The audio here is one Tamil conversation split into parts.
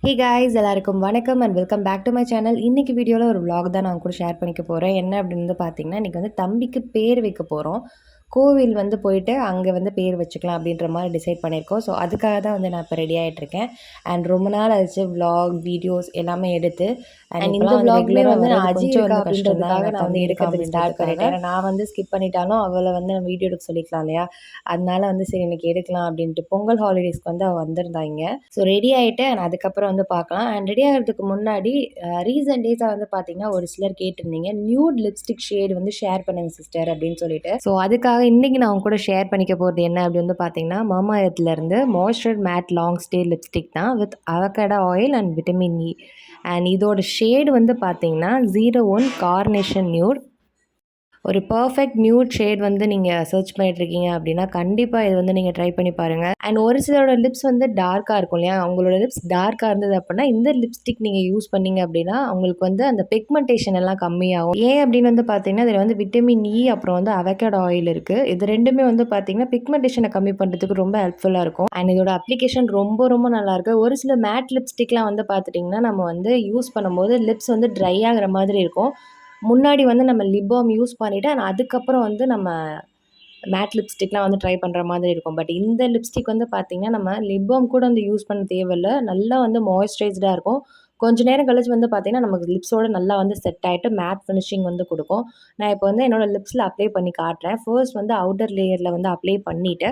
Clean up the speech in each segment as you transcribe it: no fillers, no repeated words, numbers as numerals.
ஹே காய்ஸ் எல்லாருக்கும் வணக்கம் and welcome back to my channel. இன்னைக்கு வீடியோவில் ஒரு vlog தான் நான் கூட ஷேர் பண்ணிக்க போகிறேன். என்ன அப்படின்னு வந்து பார்த்தீங்கன்னா, இன்றைக்கி வந்து தம்பிக்கு பேர் வைக்க போகிறோம். கோவில் வந்து போயிட்டு அங்கே வந்து பேர் வச்சுக்கலாம் அப்படின்ற மாதிரி டிசைட் பண்ணியிருக்கோம். ஸோ அதுக்காக தான் வந்து நான் இப்போ ரெடி ஆகிட்டுருக்கேன். அண்ட் ரொம்ப நாள் ஆச்சு vlog வீடியோஸ் எல்லாமே எடுத்து. அண்ட் இந்த vlogமே வந்து நான் அஜி இருக்கா அப்படின்றதுக்காக நான் வந்து எடுக்கிறதுக்கு ஸ்டார்ட் பண்ணிட்டேன். நான் வந்து ஸ்கிப் பண்ணிட்டாலும் அவளை வந்து நம்ம வீடியோ எடுக்க சொல்லிக்கலாம் இல்லையா, அதனால வந்து சரி இன்னைக்கு எடுக்கலாம் அப்படின்ட்டு பொங்கல் ஹாலிடேஸ்க்கு வந்து அவள் வந்திருந்தாங்க. ஸோ ரெடி ஆகிட்டு அண்ட் அதுக்கப்புறம் வந்து பார்க்கலாம். அண்ட் ரெடி ஆகிறதுக்கு முன்னாடி ரீசன்ட் டேஸாக வந்து பார்த்தீங்கன்னா ஒரு சிலர் கேட்டிருந்தீங்க நியூட் லிப்ஸ்டிக் ஷேட் வந்து ஷேர் பண்ணுங்க சிஸ்டர் அப்படின்னு சொல்லிட்டு. ஸோ அதுக்காக இன்றைக்கி நான் அவங்க கூட ஷேர் பண்ணிக்க போகிறது என்ன அப்படின்னு வந்து பார்த்தீங்கன்னா, மாமா எர்த்லேருந்து moisture matte long stay lipstick தான் with avocado oil and vitamin E. And இதோட ஷேடு வந்து பார்த்தீங்கன்னா 01 கார்னேஷன் நியூட். ஒரு பர்ஃபெக்ட் நியூட் ஷேட் வந்து நீங்கள் சர்ச் பண்ணிட்டுருக்கீங்க அப்படின்னா கண்டிப்பாக இது வந்து நீங்கள் ட்ரை பண்ணி பாருங்கள். அண்ட் ஒரு சிலரோட லிப்ஸ் வந்து டார்க்காக இருக்கும் இல்லையா, அவங்களோட லிப்ஸ் டார்க்காக இருந்தது அப்படின்னா இந்த லிப்ஸ்டிக் நீங்கள் யூஸ் பண்ணிங்க அப்படின்னா அவங்களுக்கு வந்து அந்த பிக்மெண்டேஷன் எல்லாம் கம்மியாகும். ஏன் அப்படின்னு வந்து பார்த்தீங்கன்னா இதில் வந்து விட்டமின் இ அப்புறம் வந்து அவகேடோ ஆயில் இருக்குது. இது ரெண்டுமே வந்து பார்த்தீங்கன்னா பிக்மெண்டேஷனை கம்மி பண்ணுறதுக்கு ரொம்ப ஹெல்ப்ஃபுல்லாக இருக்கும். அண்ட் இதோட அப்ளிகேஷன் ரொம்ப ரொம்ப நல்லாயிருக்கு. ஒரு சில மேட் லிப்ஸ்டிக்லாம் வந்து பார்த்துட்டிங்கன்னா நம்ம வந்து யூஸ் பண்ணும்போது லிப்ஸ் வந்து ட்ரை ஆகிற மாதிரி இருக்கும். முன்னாடி வந்து நம்ம லிப் பாம் யூஸ் பண்ணிவிட்டு அதுக்கப்புறம் வந்து நம்ம மேட் லிப்ஸ்டிக்லாம் வந்து ட்ரை பண்ணுற மாதிரி இருக்கும். பட் இந்த லிப்ஸ்டிக் வந்து பார்த்திங்கன்னா நம்ம லிப் பாம் கூட வந்து யூஸ் பண்ண தேவையில்லை. நல்லா வந்து மாய்ஸ்சரைஸ்டாக இருக்கும். கொஞ்சம் நேரம் கழிச்சு வந்து பார்த்திங்கன்னா நமக்கு லிப்ஸோடு நல்லா வந்து செட் ஆகிட்டு மேட் ஃபினிஷிங் வந்து கொடுக்கும். நான் இப்போ வந்து என்னோடய லிப்ஸில் அப்ளை பண்ணி காட்டுறேன். ஃபர்ஸ்ட் வந்து அவுட்டர் லேயரில் வந்து அப்ளை பண்ணிவிட்டு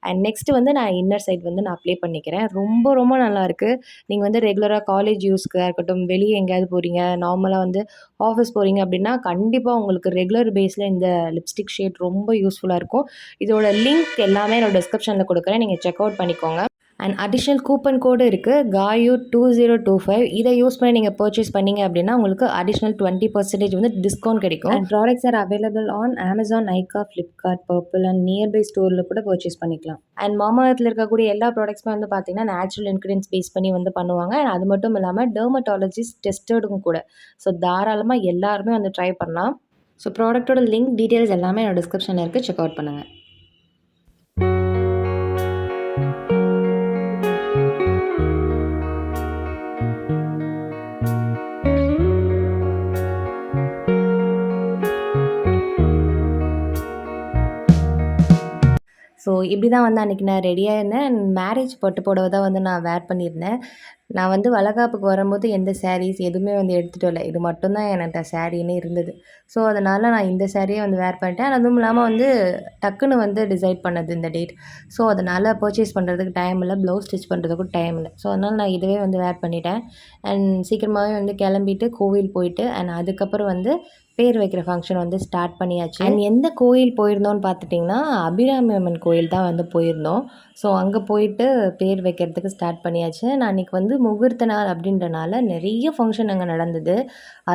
அண்ட் நெக்ஸ்ட்டு வந்து நான் இன்னர் சைட் வந்து நான் அப்ளை பண்ணிக்கிறேன். ரொம்ப ரொம்ப நல்லாயிருக்கு. நீங்கள் வந்து ரெகுலராக காலேஜ் யூஸ்க்காக இருக்கட்டும், வெளியே எங்கேயாவது போகிறீங்க, நார்மலாக வந்து ஆஃபீஸ் போகிறீங்க அப்படின்னா கண்டிப்பாக உங்களுக்கு ரெகுலர் பேஸில் இந்த லிப்ஸ்டிக் ஷேட் ரொம்ப யூஸ்ஃபுல்லாக இருக்கும். இதோட லிங்க் எல்லாமே என்னோட டிஸ்கிரிப்ஷனில் கொடுக்குறேன், நீங்கள் செக் அவுட் பண்ணிக்கோங்க. அண்ட் அடிஷ்னல் கூப்பன் கோடு இருக்குது காயு 2025. இதை யூஸ் பண்ணி நீங்கள் பர்ச்சேஸ் பண்ணிங்க அப்படின்னா உங்களுக்கு அடிஷ்னல் 20% வந்து டிஸ்கவுண்ட் கிடைக்கும். And products are available on Amazon, Nykaa, Flipkart, purple and nearby ஸ்டோரில் கூட பர்ச்சேஸ் பண்ணிக்கலாம். அண்ட் மாமா எர்த்தில் இருக்கக்கூடிய எல்லா ப்ராடக்ட்ஸுமே வந்து பார்த்தீங்கன்னா நேச்சுரல் இன்க்ரீடியன்ஸ் பேஸ் பண்ணி வந்து பண்ணுவாங்க. அண்ட் அது மட்டும் இல்லாமல் டெர்மட்டாலஜிஸ்ட் டெஸ்டடும் கூட. ஸோ தாராளமாக எல்லாருமே வந்து ட்ரை பண்ணலாம். ஸோ ப்ராடக்ட்டோட லிங்க் டீட்டெயில்ஸ் எல்லாமே என்னோட டிஸ்கிரிப்ஷனில் இருக்குது, செக் அவுட் பண்ணுங்கள். ஸோ இப்படி தான் வந்து அன்றைக்கி நான் ரெடியாக இருந்தேன். அண்ட் மேரேஜ் பட்டு புடவை தான் வந்து நான் வேர் பண்ணியிருந்தேன். நான் வந்து வளைகாப்புக்கு வரும்போது எந்த சாரீஸ் எதுவுமே வந்து எடுத்துகிட்டு வரல. இது மட்டும்தான் என்கிட்ட சாரீனே இருந்தது. ஸோ அதனால் நான் இந்த சாரியை வந்து வேர் பண்ணிட்டேன். அதுவும் இல்லாமல் வந்து டக்குன்னு வந்து டிசைட் பண்ணது இந்த டேட். ஸோ அதனால் பர்ச்சேஸ் பண்ணுறதுக்கு டைம் இல்லை, ப்ளவுஸ் ஸ்டிச் பண்ணுறதுக்கும் டைம் இல்லை. ஸோ அதனால் நான் இதுவே வந்து வேர் பண்ணிட்டேன். அண்ட் சீக்கிரமாகவே வந்து கிளம்பிட்டு கோவில் போயிட்டு அண்ட் அதுக்கப்புறம் வந்து பேர் வைக்கிற ஃபங்க்ஷன் வந்து ஸ்டார்ட் பண்ணியாச்சு. அண்ட் எந்த கோயில் போயிருந்தோன்னு பார்த்துட்டிங்கன்னா அபிராமி அம்மன் கோயில் தான் வந்து போயிருந்தோம். ஸோ அங்கே போயிட்டு பேர் வைக்கிறதுக்கு ஸ்டார்ட் பண்ணியாச்சு. நான் அன்றைக்கி வந்து முகூர்த்த நாள் அப்படின்றனால நிறைய ஃபங்க்ஷன் அங்கே நடந்தது.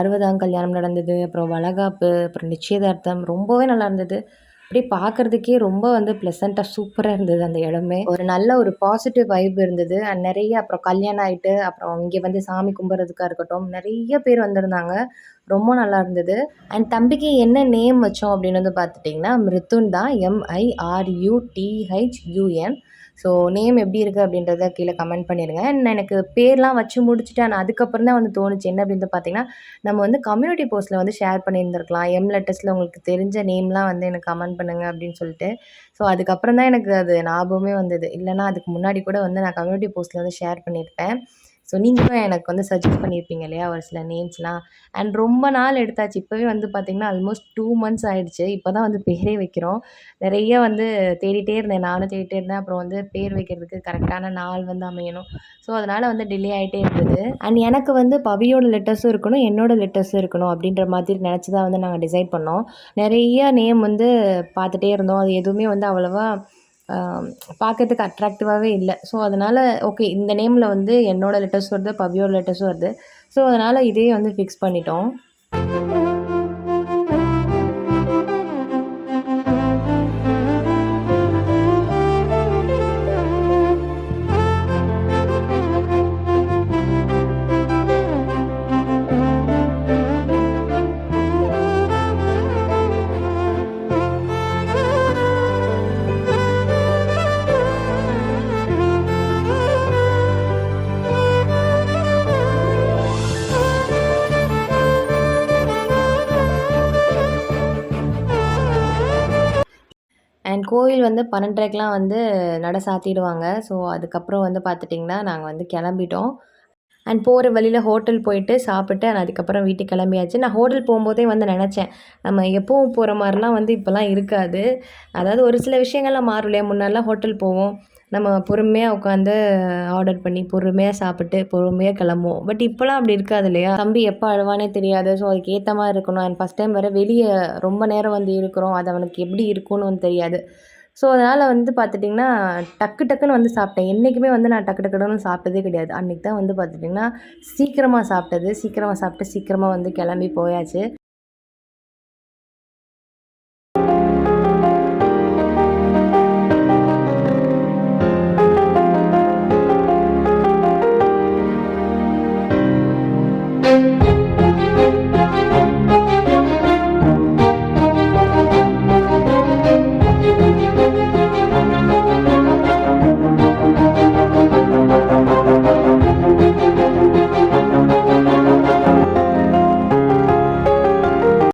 60ஆம் கல்யாணம் நடந்தது, அப்புறம் வளைகாப்பு, அப்புறம் நிச்சயதார்த்தம் ரொம்பவே நல்லா இருந்தது. அப்படியே பார்க்குறதுக்கே ரொம்ப வந்து ப்ளசண்ட்டாக சூப்பராக இருந்தது அந்த இடமே. ஒரு நல்ல ஒரு பாசிட்டிவ் வைப் இருந்தது. அண்ட் நிறைய அப்புறம் கல்யாணம் ஆகிட்டு அப்புறம் இங்கே வந்து சாமி கும்பிட்றதுக்காக இருக்கட்டும் நிறைய பேர் வந்திருந்தாங்க. ரொம்ப நல்லா இருந்தது. அண்ட் தம்பிக்கு என்ன நேம் வச்சோம் அப்படின்னு வந்து பார்த்துட்டிங்கன்னா மிருத்துன் தான், MIRUTHUN. ஸோ நேம் எப்படி இருக்குது அப்படின்றத கீழே கமெண்ட் பண்ணிடுங்க. அண்ட் எனக்கு பேர்லாம் வச்சு முடிச்சுட்டு நான் அதுக்கப்புறம் தான் வந்து தோணுச்சு என்ன அப்படின்னு பார்த்தீங்கன்னா நம்ம வந்து கம்யூனிட்டி போஸ்ட்டில் வந்து ஷேர் பண்ணியிருந்துருக்கலாம். லெட்டர்ஸில் உங்களுக்கு தெரிஞ்ச நேம்லாம் வந்து எனக்கு கமெண்ட் பண்ணுங்கள் அப்படின்னு சொல்லிட்டு. ஸோ அதுக்கப்புறம் தான் எனக்கு அது ஞாபகமே வந்தது. இல்லைனா அதுக்கு முன்னாடி கூட வந்து நான் கம்யூனிட்டி போஸ்ட்டில் வந்து ஷேர் பண்ணியிருப்பேன். ஸோ நீங்களும் எனக்கு வந்து சஜெஸ்ட் பண்ணியிருப்பீங்க இல்லையா ஒரு சில நேம்ஸ்லாம். அண்ட் ரொம்ப நாள் எடுத்தாச்சு. இப்போவே வந்து பார்த்திங்கன்னா ஆல்மோஸ்ட் 2 months ஆகிடுச்சு. இப்போ தான் வந்து பேரே வைக்கிறோம். நிறைய வந்து தேடிட்டே இருந்தேன், நானும் தேடிட்டே இருந்தேன். அப்புறம் வந்து பேர் வைக்கிறதுக்கு கரெக்டான நாள் வந்து அமையணும். ஸோ அதனால் வந்து டிலே ஆகிட்டே இருந்தது. அண்ட் எனக்கு வந்து பவியோட லெட்டர்ஸும் இருக்கணும், என்னோட லெட்டர்ஸும் இருக்கணும் அப்படின்ற மாதிரி நினச்சி தான் வந்து நாங்கள் டிசைட் பண்ணோம். நிறைய நேம் வந்து பார்த்துட்டே இருந்தோம். அது எதுவுமே வந்து அவ்வளோவா பார்க்கறதுக்கு அட்ராக்டிவாகவே இல்லை. ஸோ அதனால் ஓகே இந்த நேமில் வந்து என்னோடய லெட்டர்ஸும் வருது, பவியோட லெட்டர்ஸும் வருது. ஸோ அதனால் இதே வந்து ஃபிக்ஸ் பண்ணிட்டோம். கோயில் வந்து 12:30க்கெலாம் வந்து நட சாத்திடுவாங்க. ஸோ, அதுக்கப்புறம் வந்து பார்த்துட்டிங்கன்னா, நாங்க வந்து கிளம்பிட்டோம். அண்ட் போற வழியில ஹோட்டல் போயிட்டு சாப்பிட்டு அதுக்கப்புறம் வீட்டுக்கு கிளம்பியாச்சு. நான் ஹோட்டல் போம்போதே வந்து நெனச்சேன், நம்ம எப்பவும் போற மாரிலாம் வந்து இப்பலாம் இருக்காது. அதாவது ஒரு சில விஷயங்கள்லாம் மாறும் இல்லையா? முன்னாடிலாம் ஹோட்டல் போவோம். நம்ம பொறுமையா உட்காந்து ஆர்டர் பண்ணி, பொறுமையா சாப்பிட்டு, பொறுமையா கிளம்புவோம். பட் இப்பலாம் அப்படி இருக்காது இல்லையா? தம்பி எப்ப அழுவானே தெரியாது. ஸோ, அதுக்கு ஏத்த மாரி இருக்கணும். அண்ட் ஃபர்ஸ்ட் டைம் வேற வெளிய ரொம்ப நேரம் வந்து இருக்கிறோம். அது அவனுக்கு எப்படி இருக்கும்னு வந்து தெரியாது. ஸோ, அதனால வந்து பார்த்துட்டிங்கன்னா, டக்கு டக்குன்னு வந்து சாப்பிட்டேன். என்னைக்குமே வந்து நான் டக்கு டக்குன்னு சாப்பிட்டதே கிடையாது. அன்னைக்கு தான் வந்து பார்த்துட்டிங்கன்னா, சீக்கிரமா சாப்பிட்டது. சீக்கிரமா சாப்பிட்டு, சீக்கிரமா வந்து கிளம்பி போயாச்சு.